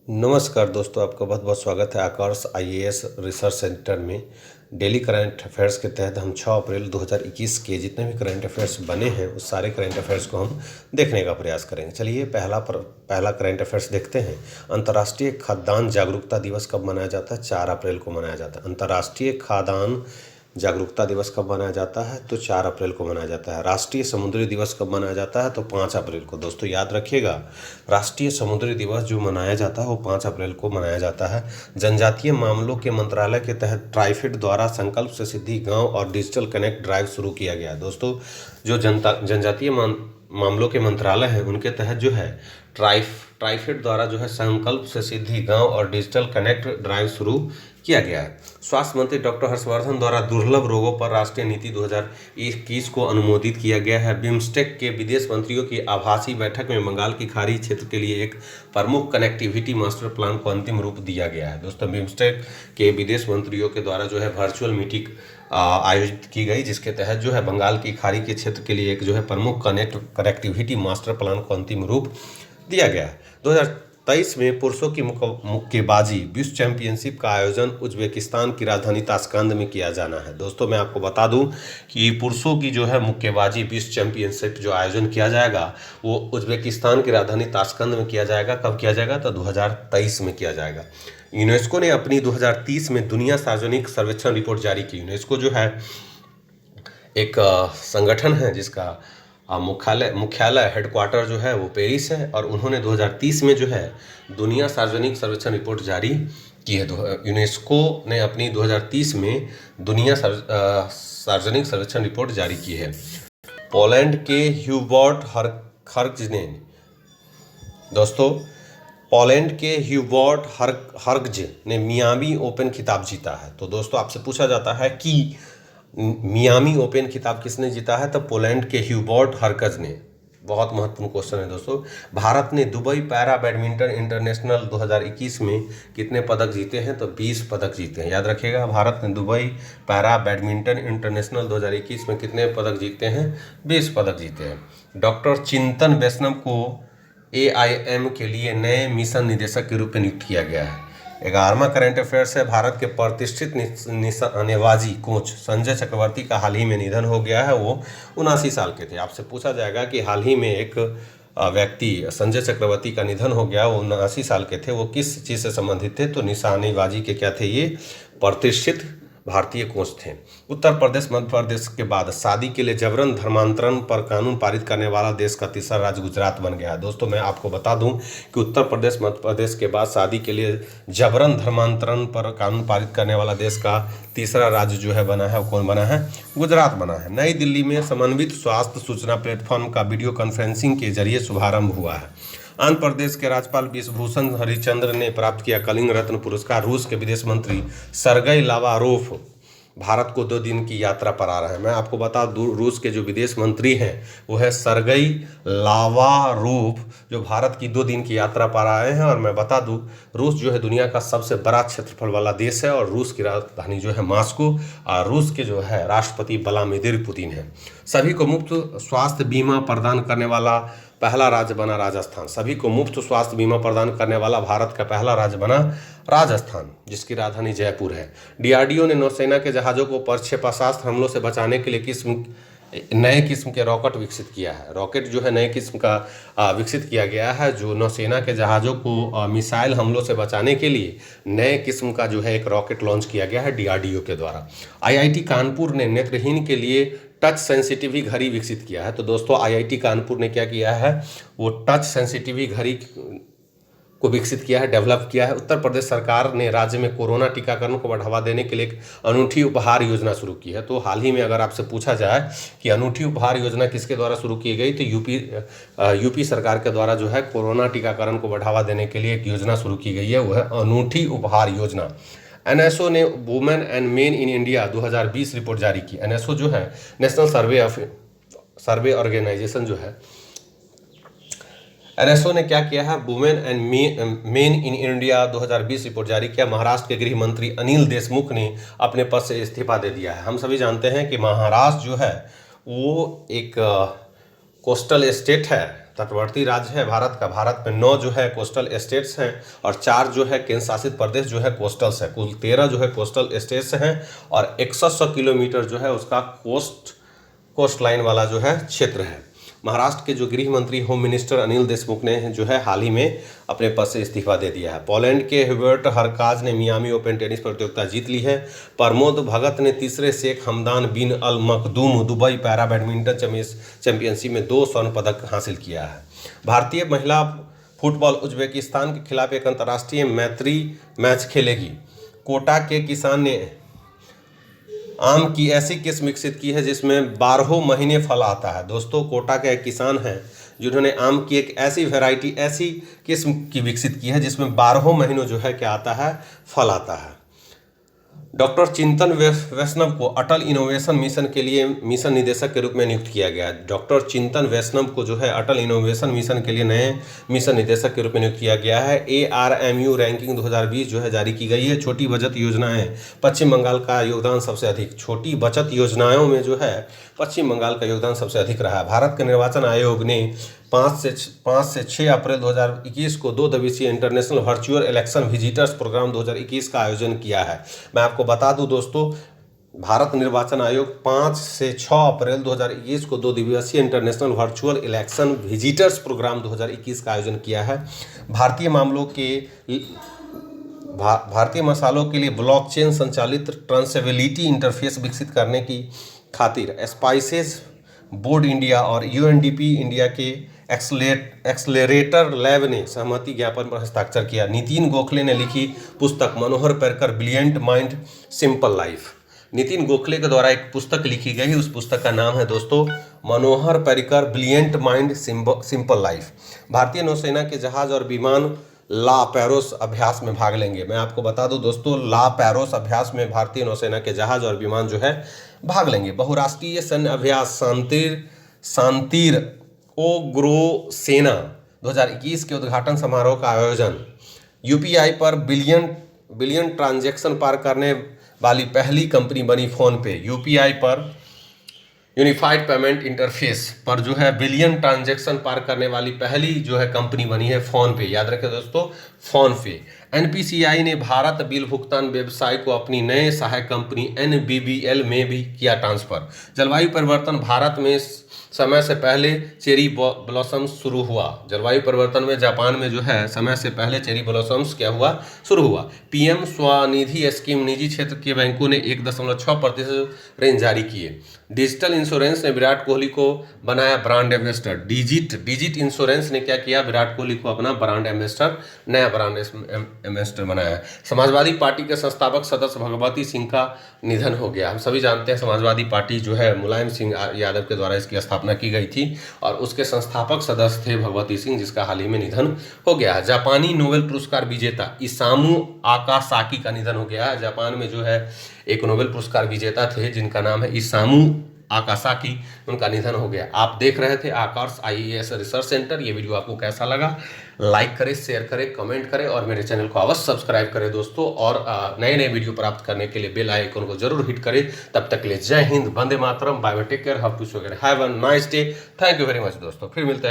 नमस्कार दोस्तों, आपका बहुत बहुत स्वागत है आकर्ष आईएएस रिसर्च सेंटर में। डेली करंट अफेयर्स के तहत हम 6 अप्रैल 2021 के जितने भी करंट अफेयर्स बने हैं उस सारे करंट अफेयर्स को हम देखने का प्रयास करेंगे। चलिए पहला करंट अफेयर्स देखते हैं। अंतर्राष्ट्रीय खाद्यान्न जागरूकता दिवस कब मनाया जाता है? 4 अप्रैल को मनाया जाता है। अंतर्राष्ट्रीय खाद्यान्न जागरूकता दिवस कब मनाया जाता है? तो 4 अप्रैल को मनाया जाता है। राष्ट्रीय समुद्री दिवस कब मनाया जाता है? तो 5 अप्रैल को। दोस्तों याद रखिएगा, राष्ट्रीय समुद्री दिवस जो मनाया जाता है वो 5 अप्रैल को मनाया जाता है। जनजातीय मामलों के मंत्रालय के तहत ट्राइफेड द्वारा संकल्प से सिद्धि गांव और डिजिटल कनेक्ट ड्राइव शुरू किया गया है। दोस्तों जो जनजातीय मामलों के मंत्रालय हैं उनके तहत जो है ट्राइफेड द्वारा जो है संकल्प से सिद्धि गांव और डिजिटल कनेक्ट ड्राइव शुरू किया गया है। स्वास्थ्य मंत्री डॉक्टर हर्षवर्धन द्वारा दुर्लभ रोगों पर राष्ट्रीय नीति 2021 को अनुमोदित किया गया है। बिम्स्टेक के विदेश मंत्रियों की आभासी बैठक में बंगाल की खाड़ी क्षेत्र के लिए एक प्रमुख कनेक्टिविटी मास्टर प्लान को अंतिम रूप दिया गया है। दोस्तों बिम्स्टेक के विदेश मंत्रियों के द्वारा जो है वर्चुअल मीटिंग आयोजित की गई, जिसके तहत जो है बंगाल की खाड़ी के क्षेत्र के लिए एक जो है प्रमुख कनेक्टिविटी मास्टर प्लान को अंतिम रूप दिया गया है। 2023 में पुरुषों की मुक्केबाजी विश्व चैंपियनशिप का आयोजन उज्बेकिस्तान की राजधानी ताशकंद में किया जाना है। दोस्तों मैं आपको बता दूं कि पुरुषों की जो है मुक्केबाजी विश्व चैंपियनशिप जो आयोजन किया जाएगा वो उज्बेकिस्तान की राजधानी ताशकंद में किया जाएगा। कब किया जाएगा? तो 2023 में किया जाएगा। यूनेस्को ने अपनी 2030 में दुनिया सार्वजनिक सर्वेक्षण रिपोर्ट जारी की। यूनेस्को जो है एक संगठन है जिसका मुख्यालय हेडक्वार्टर जो है वो पेरिस है, और उन्होंने 2030 में जो है दुनिया सार्वजनिक सर्वेक्षण रिपोर्ट जारी की है। यूनेस्को ने अपनी 2030 में दुनिया सार्वजनिक सर्वेक्षण रिपोर्ट जारी की है। पोलैंड के ह्यूबर्ट हर्ग्ज ने दोस्तों पोलैंड के ह्यूबर्ट हर्ग्ज ने मियामी ओपन खिताब जीता है। तो दोस्तों आपसे पूछा जाता है कि मियामी ओपन खिताब किसने जीता है? तो पोलैंड के ह्यूबर्ट हर्ग्ज ने। बहुत महत्वपूर्ण क्वेश्चन है दोस्तों। भारत ने दुबई पैरा बैडमिंटन इंटरनेशनल 2021 में कितने पदक जीते हैं? तो 20 पदक जीते हैं। याद रखिएगा, भारत ने दुबई पैरा बैडमिंटन इंटरनेशनल 2021 में कितने पदक जीते हैं? 20 पदक जीते हैं। डॉक्टर चिंतन वैष्णव को AIM के लिए नए मिशन निदेशक के रूप में नियुक्त किया गया है। 11वां करंट अफेयर्स है। भारत के प्रतिष्ठित निशानेबाजी कोच संजय चक्रवर्ती का हाल ही में निधन हो गया है। वो 79 साल के थे। आपसे पूछा जाएगा कि हाल ही में एक व्यक्ति संजय चक्रवर्ती का निधन हो गया, वो 79 साल के थे, वो किस चीज़ से संबंधित थे? तो निशानेबाजी के क्या थे? ये प्रतिष्ठित भारतीय कोच थे। उत्तर प्रदेश मध्य प्रदेश के बाद शादी के लिए जबरन धर्मांतरण पर कानून पारित करने वाला देश का तीसरा राज्य गुजरात बन गया है। दोस्तों मैं आपको बता दूं कि उत्तर प्रदेश मध्य प्रदेश के बाद शादी के लिए जबरन धर्मांतरण पर कानून पारित करने वाला देश का तीसरा राज्य जो है बना है, वो कौन बना है? गुजरात बना है। नई दिल्ली में समन्वित स्वास्थ्य सूचना प्लेटफॉर्म का वीडियो कॉन्फ्रेंसिंग के जरिए शुभारंभ हुआ है। आंध्र प्रदेश के राज्यपाल विश्वभूषण हरिचंद्र ने प्राप्त किया कलिंग रत्न पुरस्कार। रूस के विदेश मंत्री सर्गेई लावारोव भारत को 2 दिन की यात्रा पर आ रहे हैं। मैं आपको बता दूं, रूस के जो विदेश मंत्री हैं वो है सर्गेई लावारोव, जो भारत की 2 दिन की यात्रा पर आए हैं। और मैं बता दूं, रूस जो है दुनिया का सबसे बड़ा क्षेत्रफल वाला देश है, और रूस की राजधानी जो है मॉस्को, और रूस के जो है राष्ट्रपति व्लादिमीर पुतिन है। सभी को मुफ्त स्वास्थ्य बीमा प्रदान करने वाला पहला राज्य बना राजस्थान। सभी को मुफ्त स्वास्थ्य बीमा प्रदान करने वाला भारत का पहला राज्य बना राजस्थान, जिसकी राजधानी जयपुर है। DRDO ने नौसेना के जहाज़ों को प्रक्षेपास्त्र हमलों से बचाने के लिए नए किस्म के रॉकेट विकसित किया है। रॉकेट जो है नए किस्म का विकसित किया गया है, जो नौसेना के जहाज़ों को मिसाइल हमलों से बचाने के लिए नए किस्म का जो है एक रॉकेट लॉन्च किया गया है DRDO के द्वारा। IIT कानपुर ने नेत्रहीन के लिए टच सेंसिटिव घड़ी विकसित किया है। तो दोस्तों IIT कानपुर ने क्या किया है? वो टच सेंसिटिव घड़ी को विकसित किया है, डेवलप किया है। उत्तर प्रदेश सरकार ने राज्य में कोरोना टीकाकरण को बढ़ावा देने के लिए एक अनूठी उपहार योजना शुरू की है। तो हाल ही में अगर आपसे पूछा जाए कि अनूठी उपहार योजना किसके द्वारा शुरू की गई, तो यूपी सरकार के द्वारा जो है कोरोना टीकाकरण को बढ़ावा देने के लिए एक योजना शुरू की गई है, वो है अनूठी उपहार योजना। NSO ने women and main in India 2020 report जारी की। NSO जो है नेशनल सर्वे ऑर्गेनाइजेशन जो है, NSO ने क्या किया है? Women and main in India 2020 report जारी किया। महाराष्ट्र के गृह मंत्री अनिल देशमुख ने अपने पद से इस्तीफा दे दिया है। हम सभी जानते हैं कि महाराष्ट्र जो है वो एक कोस्टल स्टेट है, तटवर्ती राज्य है भारत का। भारत में 9 जो है कोस्टल स्टेट्स हैं और 4 जो है केंद्र शासित प्रदेश जो है कोस्टल्स है। कुल 13 जो है कोस्टल स्टेट्स हैं और 100 किलोमीटर जो है उसका कोस्ट लाइन वाला जो है क्षेत्र है। महाराष्ट्र के जो गृह मंत्री होम मिनिस्टर अनिल देशमुख ने जो है हाल ही में अपने पद से इस्तीफा दे दिया है। पोलैंड के ह्यूबर्ट हरकाज ने मियामी ओपन टेनिस प्रतियोगिता जीत ली है। प्रमोद भगत ने तीसरे Sheikh Hamdan bin Al Maktoum Dubai para badminton championship में 2 स्वर्ण पदक हासिल किया है। भारतीय महिला फुटबॉल उज्बेकिस्तान के खिलाफ एक अंतर्राष्ट्रीय मैत्री मैच खेलेगी। कोटा के किसान ने आम की ऐसी किस्म विकसित की है जिसमें 12 महीने फल आता है। दोस्तों, कोटा के एक किसान हैं जिन्होंने आम की एक ऐसी वैरायटी, ऐसी किस्म की विकसित की है जिसमें 12 महीनों जो है क्या आता है, फल आता है। डॉक्टर चिंतन वैष्णव को अटल इनोवेशन मिशन के लिए मिशन निदेशक के रूप में नियुक्त किया गया है। डॉक्टर चिंतन वैष्णव को जो है अटल इनोवेशन मिशन के लिए नए मिशन निदेशक के रूप में नियुक्त किया गया है। ARMU रैंकिंग 2020 जो है जारी की गई है। छोटी बचत योजनाएं, पश्चिम बंगाल का योगदान सबसे अधिक। छोटी बचत योजनाओं में जो है पश्चिम बंगाल का योगदान सबसे अधिक रहा है। भारत के निर्वाचन आयोग ने 5 से 6 अप्रैल 2021 को 2 दिवसीय international virtual election visitors programme 2021 का आयोजन किया है। मैं आपको बता दूं दोस्तों, भारत निर्वाचन आयोग 5 से 6 अप्रैल 2021 को 2 दिवसीय international virtual election visitors programme 2021 का आयोजन किया है। भारतीय मसालों के लिए ब्लॉकचेन संचालित ट्रांसेबिलिटी इंटरफेस विकसित करने की खातिर स्पाइसेस बोर्ड इंडिया और UNDP इंडिया के एक्सलेरेटर लैब ने सहमति ज्ञापन पर हस्ताक्षर किया। नितिन गोखले ने लिखी पुस्तक Manohar Parrikar brilliant mind simple life. Nitin Gokhale के द्वारा एक पुस्तक लिखी गई, उस पुस्तक का नाम है दोस्तों Manohar Parrikar brilliant mind simple life. भारतीय नौसेना के जहाज और विमान ला पैरोस अभ्यास में भाग लेंगे। मैं आपको बता दूं दोस्तों, ला पैरोस अभ्यास में भारतीय नौसेना के जहाज और विमान जो है भाग लेंगे। बहुराष्ट्रीय सैन्य अभ्यास शांतिर ओग्रोसेना 2021 के उद्घाटन समारोह का आयोजन। UPI पर बिलियन ट्रांजैक्शन पार करने वाली पहली कंपनी बनी फोनपे। UPI पर यूनिफाइड पेमेंट इंटरफेस पर जो है बिलियन ट्रांजैक्शन पार करने वाली पहली जो है कंपनी बनी है फोनपे। याद रखें दोस्तों, फोनपे। NPCI ने भारत बिल भुगतान व्यवसाय को अपनी नए सहायक कंपनी NBBL में भी किया ट्रांसफर। जलवायु परिवर्तन, भारत में समय से पहले चेरी ब्लॉसम्स शुरू हुआ। जलवायु परिवर्तन में जापान में जो है समय से पहले चेरी ब्लॉसम्स क्या हुआ, शुरू हुआ। PM स्वनिधि स्कीम, निजी क्षेत्र के बैंकों ने 1.6% ऋण जारी किए। डिजिटल इंश्योरेंस ने विराट कोहली को बनाया ब्रांड एम्बेसडर। डिजिट इंश्योरेंस ने क्या किया, विराट कोहली को अपना ब्रांड एम्बेसडर, नया ब्रांड एम्बेसडर बनाया। समाजवादी पार्टी के संस्थापक सदस्य भगवती सिंह का निधन हो गया। हम सभी जानते हैं समाजवादी पार्टी जो है मुलायम सिंह यादव के द्वारा इसकी स्थापना की गई थी और उसके संस्थापक सदस्य थे भगवती सिंह, जिसका हाल ही में निधन हो गया। जापानी नोबेल पुरस्कार विजेता इसामू आकासाकी का निधन हो गया। जापान में जो है एक नोबेल पुरस्कार विजेता थे जिनका नाम है इसामू आकासाकी, उनका निधन हो गया। आप देख रहे थे आकर्ष IAS रिसर्च सेंटर। ये वीडियो आपको कैसा लगा, लाइक करें, शेयर करें, कमेंट करें और मेरे चैनल को अवश्य सब्सक्राइब करें दोस्तों। और नए वीडियो प्राप्त करने के लिए बेल आइकन को जरूर हिट करें। तब तक के लिए जय हिंद, वंदे मातरम, bye bye, take care, have to have a nice day. Thank you very much दोस्तों, फिर मिलते हैं।